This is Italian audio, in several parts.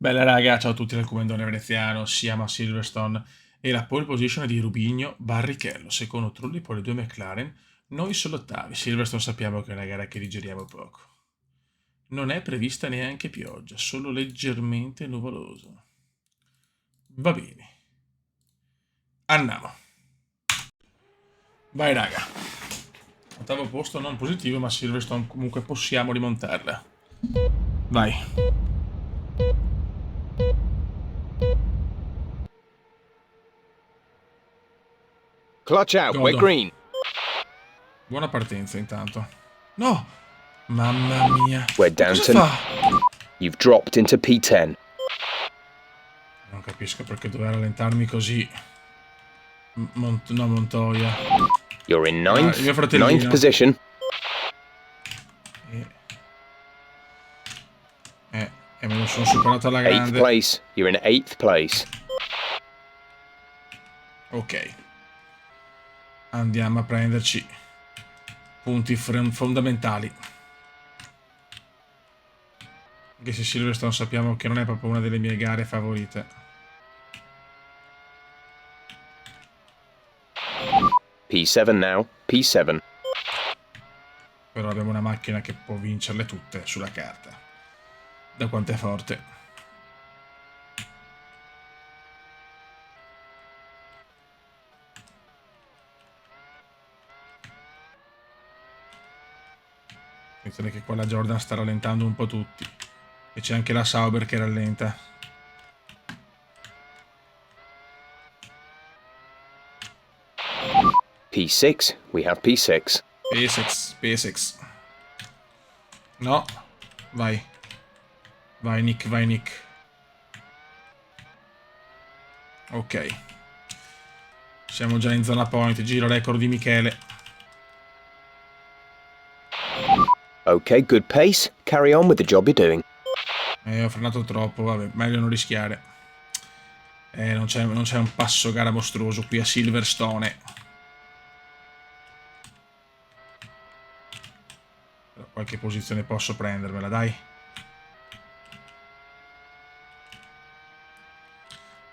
Bella raga, ciao a tutti dal Comandone Veneziano, siamo a Silverstone e la pole position è di Rubigno Barrichello, secondo Trulli, poi le due McLaren, noi solo ottavi. Silverstone sappiamo che è una gara che digeriamo poco. Non è prevista neanche pioggia, solo leggermente nuvoloso. Va bene, andiamo. Vai raga, ottavo posto non positivo, ma Silverstone comunque possiamo rimontarla. Vai. Clutch out, we're Godo. green. Buona partenza intanto. No! Mamma mia. We're Ma down cosa to... fa? You've dropped into P10. Non capisco perché doveva rallentarmi così. No, Montoya. You're in Ah, il ninth. mio Ninth fratellino. position. Eh, e me lo sono superato alla Eighth grande. place. You're in eighth place. Ok. Andiamo a prenderci punti fondamentali. Anche se Silverstone sappiamo che non è proprio una delle mie gare favorite. P7 now. P7. Però abbiamo una macchina che può vincerle tutte sulla carta. Da quanto è forte. Attenzione che qua la Jordan sta rallentando un po' tutti. E c'è anche la Sauber che rallenta. P6. We have P6. P6, P6. No. Vai. Vai Nick, vai Nick. Ok. Siamo già in zona point. Giro record di Michele. Okay, good pace. Carry on with the job you're doing. Ho frenato troppo, vabbè, meglio non rischiare. Non c'è un passo gara mostruoso qui a Silverstone. Però qualche posizione posso prendermela, dai.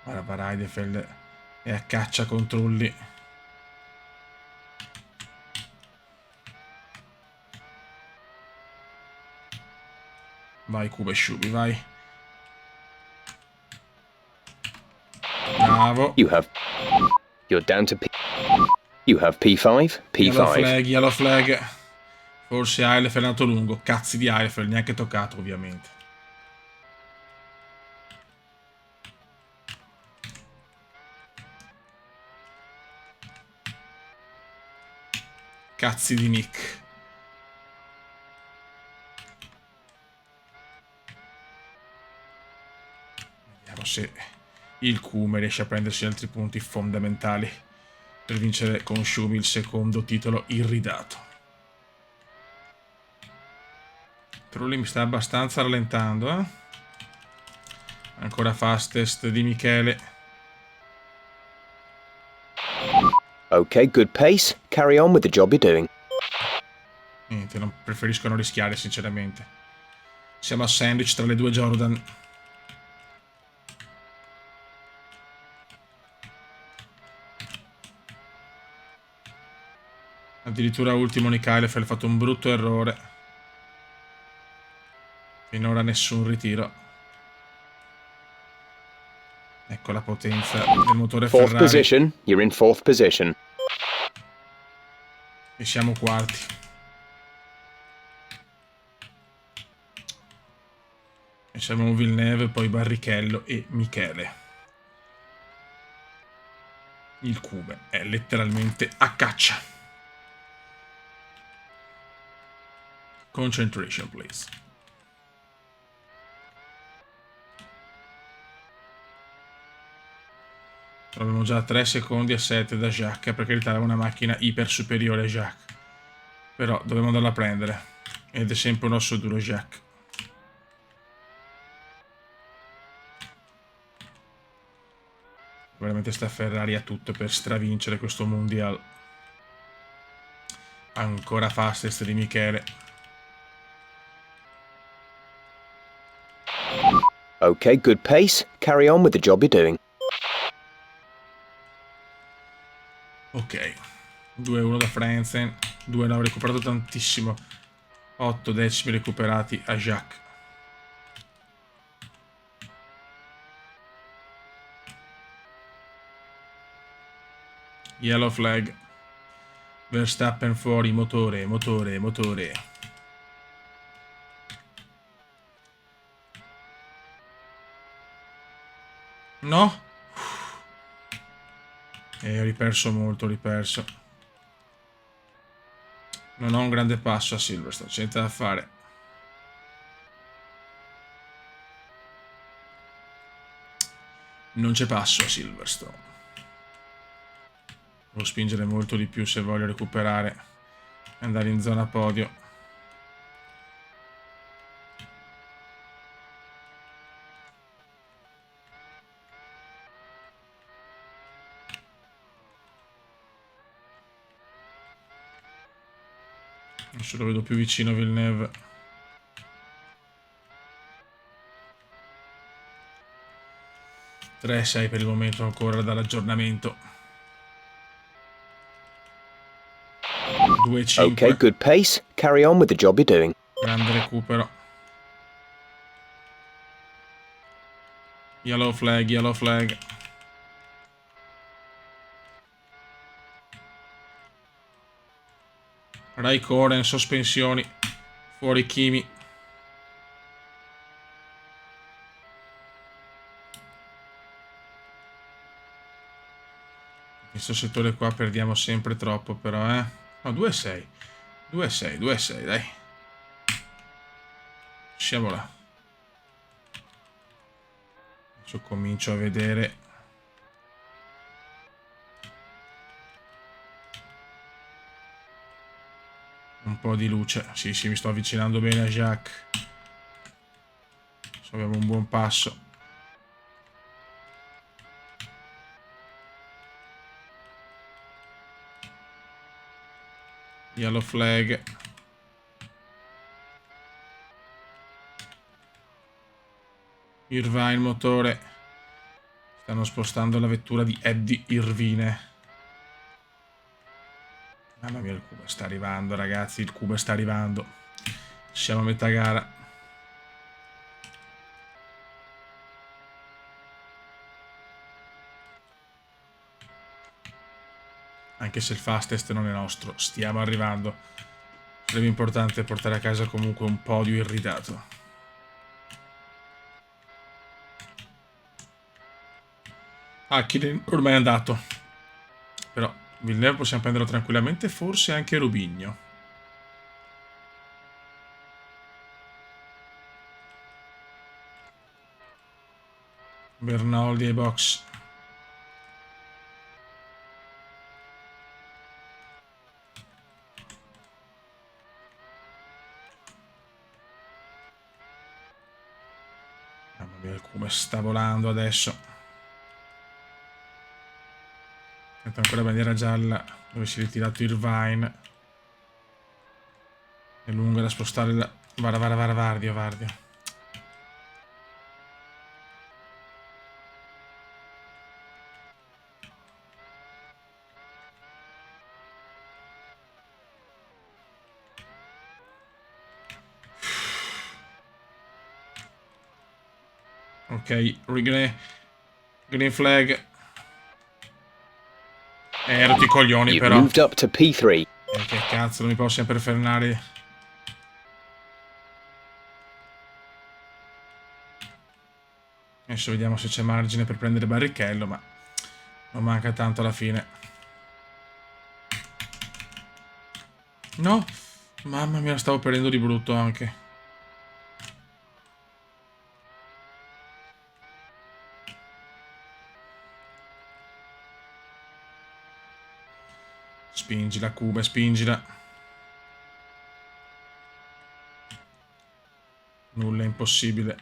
Guarda, Raidefeld è a caccia con Trulli. Vai Kuba e Shubi, vai. Bravo. You're down to P... You have P5. Yellow P5. flag, yellow flag. Forse Eilefeld è andato lungo. Cazzi di Eilefeld, neanche toccato ovviamente. Cazzi di Nick. Vediamo se il Kume riesce a prendersi altri punti fondamentali per vincere con Schumi il secondo titolo irridato. Trulli mi sta abbastanza rallentando, eh? Ancora fastest di Michele. Okay, good pace. Carry on with the job you're doing. Niente, preferisco non rischiare sinceramente. Siamo a sandwich tra le due Jordan. Addirittura ultimo Nick Eilefeld ha fatto un brutto errore. Finora nessun ritiro. Ecco la potenza del motore Fourth Ferrari. position. You're in fourth position. E siamo quarti. E siamo Villeneuve, poi Barrichello e Michele. Il Cube è letteralmente a caccia. Concentration, please. Abbiamo già 3 secondi a 7 da Jacques, per carità è una macchina iper superiore a Jacques. Però dobbiamo andarla a prendere. Ed è sempre un osso duro Jacques. Veramente sta Ferrari ha tutto per stravincere questo mondial. Ancora fastest di Michele. Okay, good pace. Carry on with the job you're doing. Ok. 2-1 da Frenzen. 2-9 recuperato tantissimo. 8 decimi recuperati a Jacques. Yellow flag. Verstappen fuori, motore. No? Ho riperso molto, Non ho un grande passo a Silverstone, c'è niente da fare. Non c'è passo a Silverstone. Devo spingere molto di più se voglio recuperare e andare in zona podio. Adesso lo vedo più vicino Villeneuve. 3-6 per il momento ancora dall'aggiornamento. 2-5. Okay, good pace. Carry on with the job you're doing. Grande recupero. Yellow flag. Raikkonen, sospensioni. Fuori Kimi. In questo settore qua perdiamo sempre troppo però, No, 2-6. 2-6, dai. Siamo là. Adesso comincio a vedere. Un po' di luce. Sì, mi sto avvicinando bene a Jacques. Adesso abbiamo un buon passo. Yellow flag. Irvine motore. Stanno spostando la vettura di Eddie Irvine. Mamma mia, il Cube sta arrivando, ragazzi. Il Cube sta arrivando. Siamo a metà gara. Anche se il fastest non è nostro, stiamo arrivando. Sarebbe importante portare a casa comunque un podio irritato. Ah, Killen ormai è andato. Però Villeneuve possiamo prenderlo tranquillamente, forse anche Rubigno. Bernoldi ai box. Mamma mia, come sta volando adesso. Sento ancora bandiera gialla dove si è ritirato Irvine. È lunga da spostare la... Vardio. Ok, green flag. Rotti i coglioni You've però. moved up to P3. Che cazzo, non mi posso sempre frenare. Adesso vediamo se c'è margine per prendere Barrichello, ma non manca tanto alla fine. No, mamma mia, la stavo perdendo di brutto anche. Spingila, Cube, spingila. Nulla è impossibile.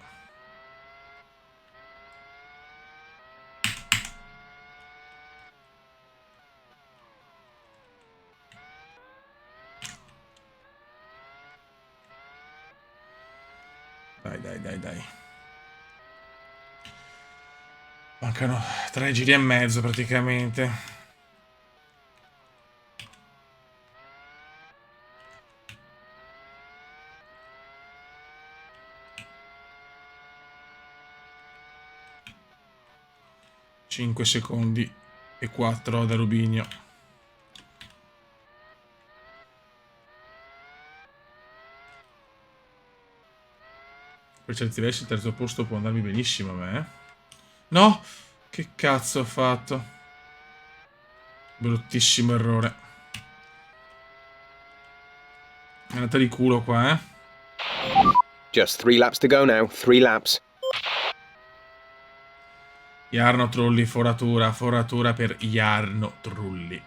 Dai. Mancano 3 giri e mezzo praticamente. Cinque secondi e 4 da Rubinho. Per certi versi il terzo posto può andarmi benissimo a me. No! Che cazzo ho fatto? Bruttissimo errore. È andata di culo qua, eh. Just 3 laps to go now. 3 laps. Jarno Trulli, foratura, foratura per Jarno Trulli.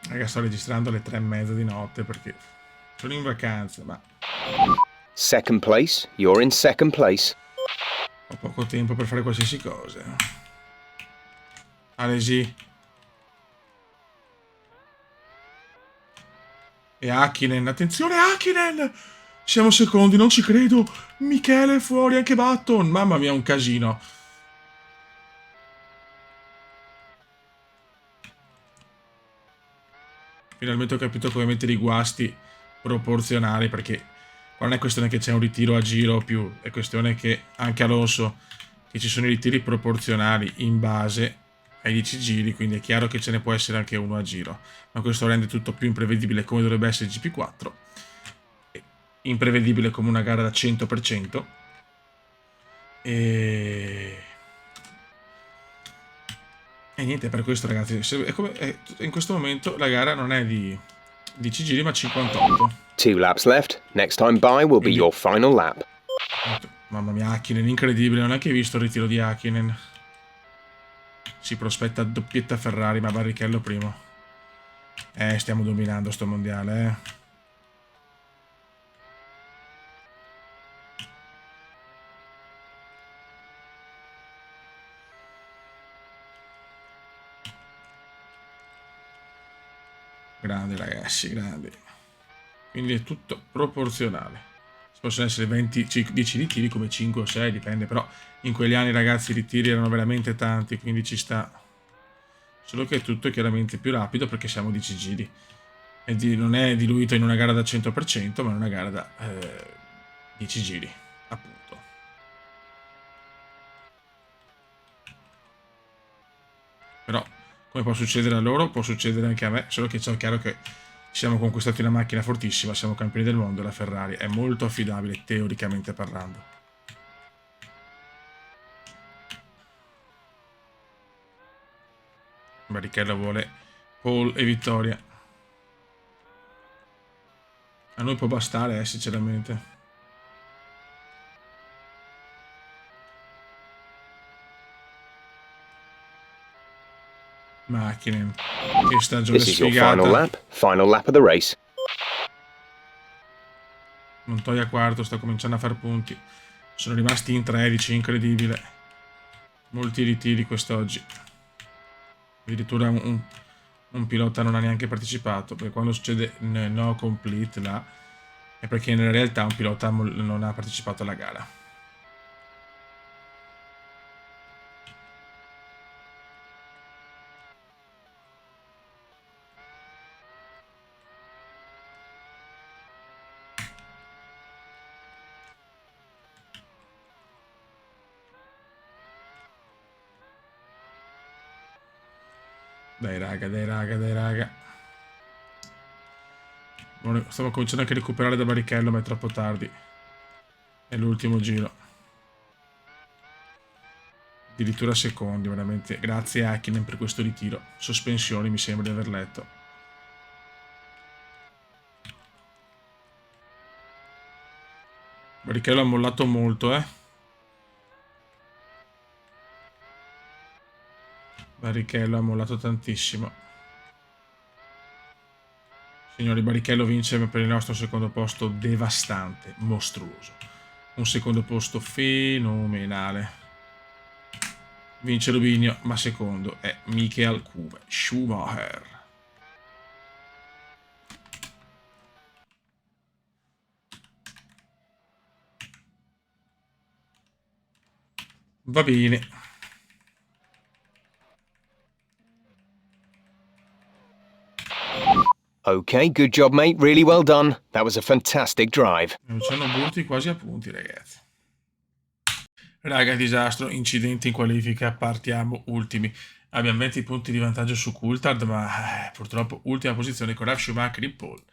Raga, sto registrando alle 3:30 di notte perché sono in vacanza, ma Second place. You're in second place. ho poco tempo per fare qualsiasi cosa. Alesi. E Hakkinen, attenzione Hakkinen! Siamo secondi, non ci credo. Michele è fuori, anche Button. Mamma mia, un casino. Finalmente ho capito come mettere i guasti proporzionali, perché qua non è questione che c'è un ritiro a giro più, è questione che anche Alonso, che ci sono i ritiri proporzionali in base ai 10 giri, quindi è chiaro che ce ne può essere anche uno a giro, ma questo rende tutto più imprevedibile come dovrebbe essere il GP4, imprevedibile come una gara da 100%, e niente, per questo ragazzi, in questo momento la gara non è di 10 giri ma 58. 2 laps left. Next time by will be your final lap. Mamma mia, Hakkinen, incredibile, non è che hai visto il ritiro di Hakkinen. Si prospetta doppietta Ferrari, ma Barrichello primo. Stiamo dominando sto mondiale, Grandi ragazzi, grandi. Quindi è tutto proporzionale. Possono essere 10 ritiri come 5 o 6, dipende, però in quegli anni ragazzi i ritiri erano veramente tanti, quindi ci sta. Solo che è tutto chiaramente più rapido perché siamo 10 giri. Non è diluito in una gara da 100%, ma in una gara da 10 giri, appunto. Però, come può succedere a loro, può succedere anche a me, solo che c'è chiaro che siamo conquistati una macchina fortissima, siamo campioni del mondo e la Ferrari è molto affidabile, teoricamente parlando. Barrichello vuole pole e vittoria. A noi può bastare, sinceramente. Macchine. Che stagione This is your final sfigata. lap of the race. Montoya quarto, sta cominciando a far punti. Sono rimasti in 13, incredibile. Molti ritiri quest'oggi. Addirittura un pilota non ha neanche partecipato, perché quando succede no complete là, è perché nella realtà un pilota non ha partecipato alla gara. Dai raga, dai raga, dai raga. Stavo cominciando anche a recuperare da Barrichello, ma è troppo tardi. È l'ultimo giro. Addirittura secondi, veramente. Grazie a Hakkinen per questo ritiro. Sospensioni, mi sembra di aver letto. Barrichello ha mollato molto, Barrichello ha mollato tantissimo. Signori, Barrichello vince per il nostro secondo posto devastante, mostruoso. Un secondo posto fenomenale. vince Rubinho, ma secondo è Michael Schumacher. Va bene. Okay, good job, mate. Really well done. That was a fantastic drive. Non ci hanno burti quasi a punti, ragazzi. Raga, disastro, incidente in qualifica, partiamo ultimi. Abbiamo 20 punti di vantaggio su Coulthard, ma purtroppo ultima posizione con Ralf Schumacher in pole.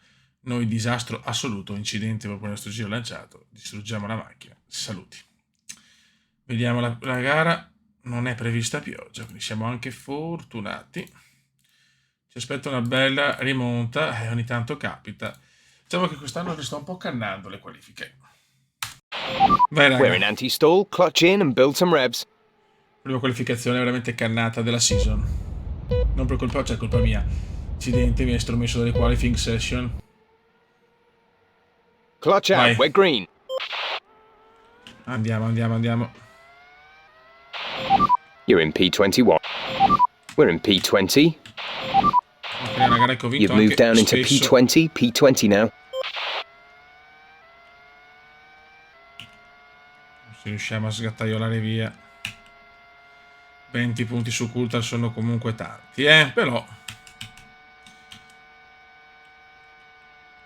Noi disastro assoluto, incidente proprio nel nostro giro lanciato, distruggiamo la macchina. Saluti. Vediamo la gara, non è prevista pioggia, quindi siamo anche fortunati. Ci aspetta una bella rimonta e ogni tanto capita. Diciamo che quest'anno le sto un po' cannando le qualifiche. Vai We're in raga, anti-stall, clutch in and build some revs. prima qualificazione veramente cannata della season. Non per colpa, cioè colpa mia. Incidente, mi hai stromesso dalle qualifying session. Clutch out, Vai. we're green. Andiamo. You're in P21. We're in P20. Ok, è una gara che ho vinto You've moved anche down into spesso. P20 now. Se riusciamo a sgattaiolare via 20 punti su Coulthard sono comunque tanti, però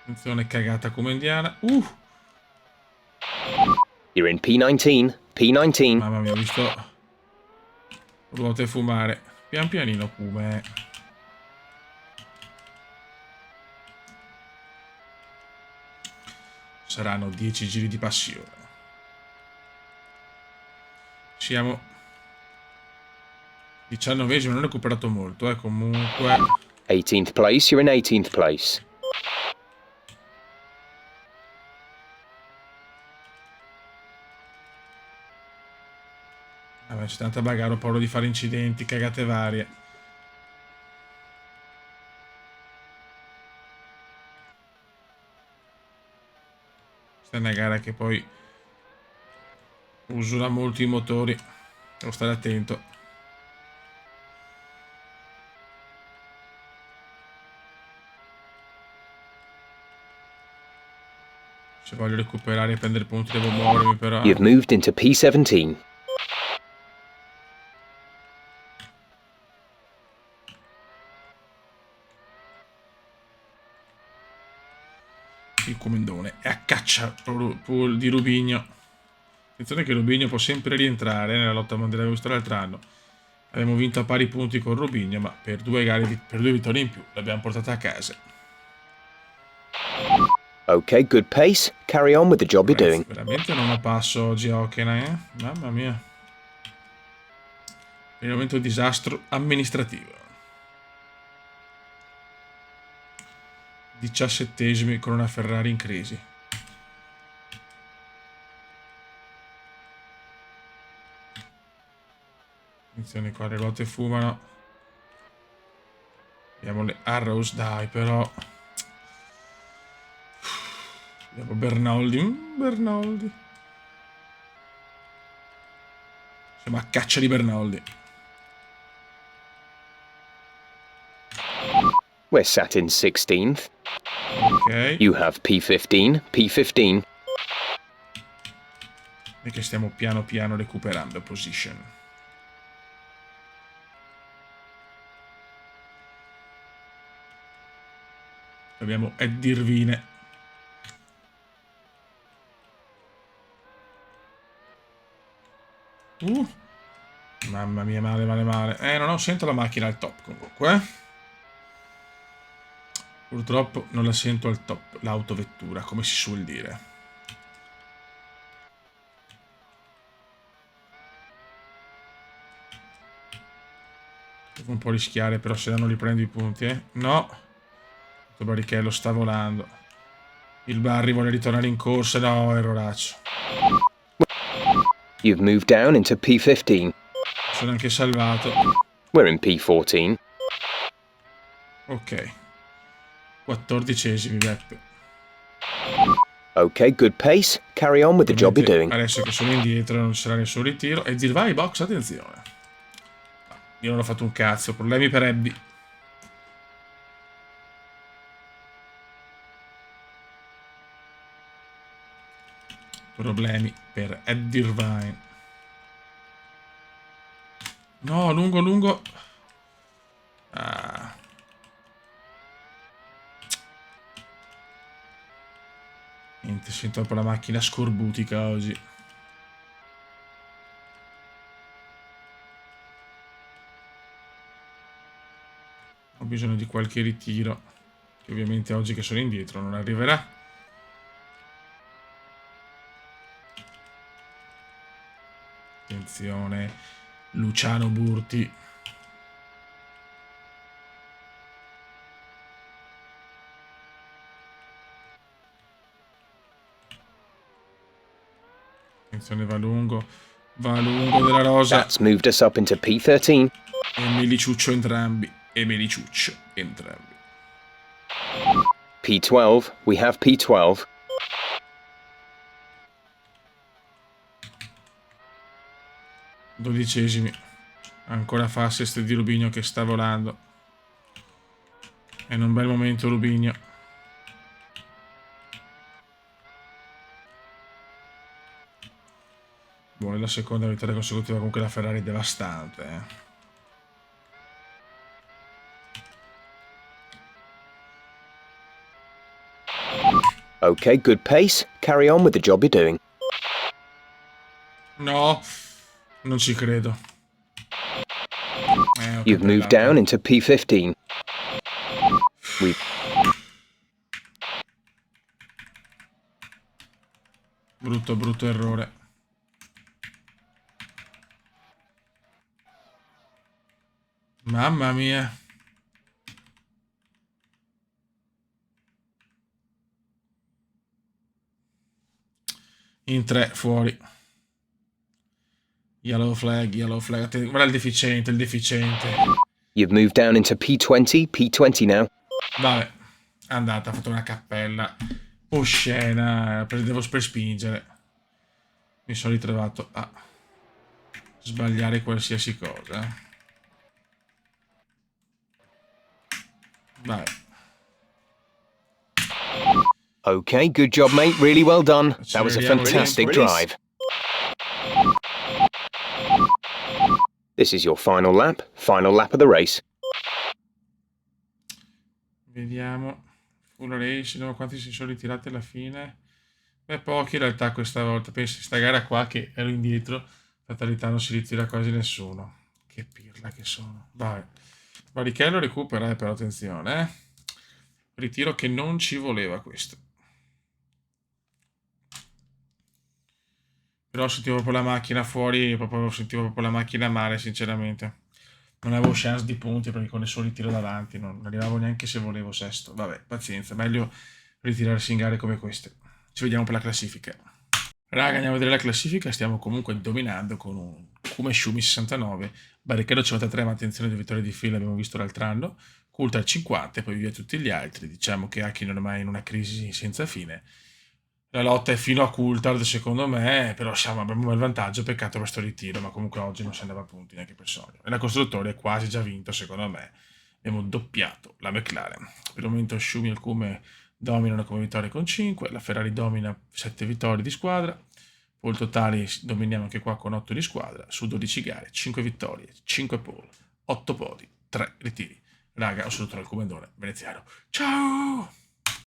attenzione, cagata come indiana. You're in P19. Mamma mia, ho visto ruote fumare pian pianino come saranno 10 giri di passione. Siamo 19esimo, non ho recuperato molto, comunque 18th place, you're in 18th place. vabbè, c'è tanta bagarre, ho paura di fare incidenti, cagate varie. Questa è una gara che poi usura molto i motori, devo stare attento. Se voglio recuperare e prendere punti devo muovermi però. You've moved into P17. Il comendone è a caccia di Rubinho. Attenzione che Rubinho può sempre rientrare nella lotta mondiale, abbiamo visto l'altro anno. Abbiamo vinto a pari punti con Rubinho, ma per due vittorie in più l'abbiamo portata a casa. Okay, good pace. Carry on with the job you're doing. Veramente non ho passo oggi a Hockenheim, mamma mia. Per il momento disastro amministrativo. 17esimi con una Ferrari in crisi. Attenzione qua, le ruote fumano. Abbiamo le Arrows, dai però. Abbiamo Bernoldi. Siamo a caccia di Bernoldi. We're sat in 16th. Ok. You have P15. E che stiamo piano piano recuperando position. Abbiamo Eddie Irvine. Mamma mia, male. Non sento la macchina al top comunque. Purtroppo non la sento al top, l'autovettura, come si suol dire. Devo un po' rischiare, però se no non li prendo i punti, No. Questo Barrichello sta volando. Il Barry vuole ritornare in corsa, no, erroraccio. You've moved down into P15. Sono anche salvato. We're in P14. Ok. 14esimi, Beppe. Okay, good pace. Carry on with the job you're doing. Adesso che sono indietro non ci sarà nessun ritiro. E Zirvai box, attenzione. Io non ho fatto un cazzo. Problemi per Abby. Problemi per Eddie Irvine. No, lungo, lungo. Ah. Niente, sento proprio la macchina scorbutica oggi. Ho bisogno di qualche ritiro, che ovviamente oggi che sono indietro non arriverà. Attenzione, Luciano Burti. Attenzione, va lungo della Rosa. That's moved us up into P13. E Meliciuccio entrambi. P12. We have P12. Dodicesimi. Ancora Fassest di Rubigno che sta volando. È in un bel momento Rubigno. Buona la seconda vittoria consecutiva, comunque la Ferrari è devastante. Okay, good pace. Carry on with the job you're doing. No, non ci credo. You've moved down into P15. Brutto errore. Mamma mia. In 3 fuori. Yellow flag. Guarda il deficiente. You've moved down into P20. P20 now. Vabbè, è andata, ha fatto una cappella oscena, devo per spingere. Mi sono ritrovato a sbagliare qualsiasi cosa. Vabbè. Okay, good job, mate. Really well done. That was a fantastic drive. This is your final lap of the race. Vediamo. Full race, quanti si sono ritirati alla fine? Beh, pochi in realtà questa volta. Pensi sta gara qua che ero indietro, fatalità non si ritira quasi nessuno. Che pirla che sono. Vai. Barrichello recupera, però attenzione, Ritiro che non ci voleva questo. Però sentivo proprio la macchina fuori, sentivo proprio la macchina male, sinceramente. Non avevo chance di punti perché con il suo ritiro davanti non arrivavo neanche se volevo sesto. Vabbè, pazienza, meglio ritirarsi in gare come queste. Ci vediamo per la classifica. Raga, andiamo a vedere la classifica. Stiamo comunque dominando con un Kuma Shumi 69, Barrichello 53, ma attenzione, 2 vittorie di fila abbiamo visto l'altro anno. Coulthard 50 e poi via tutti gli altri. Diciamo che Aki non è mai in una crisi senza fine. La lotta è fino a Coulthard secondo me, però abbiamo un bel vantaggio, peccato questo ritiro, ma comunque oggi non si andava a punti neanche per sogno. E la costruttore è quasi già vinto secondo me, abbiamo doppiato la McLaren. Per il momento Schumi e il Come dominano come vittorie con 5, la Ferrari domina 7 vittorie di squadra, poi il totale dominiamo anche qua con 8 di squadra, su 12 gare, 5 vittorie, 5 pole, 8 podi, 3 ritiri. Raga, ho saluto il comandone veneziano. Ciao!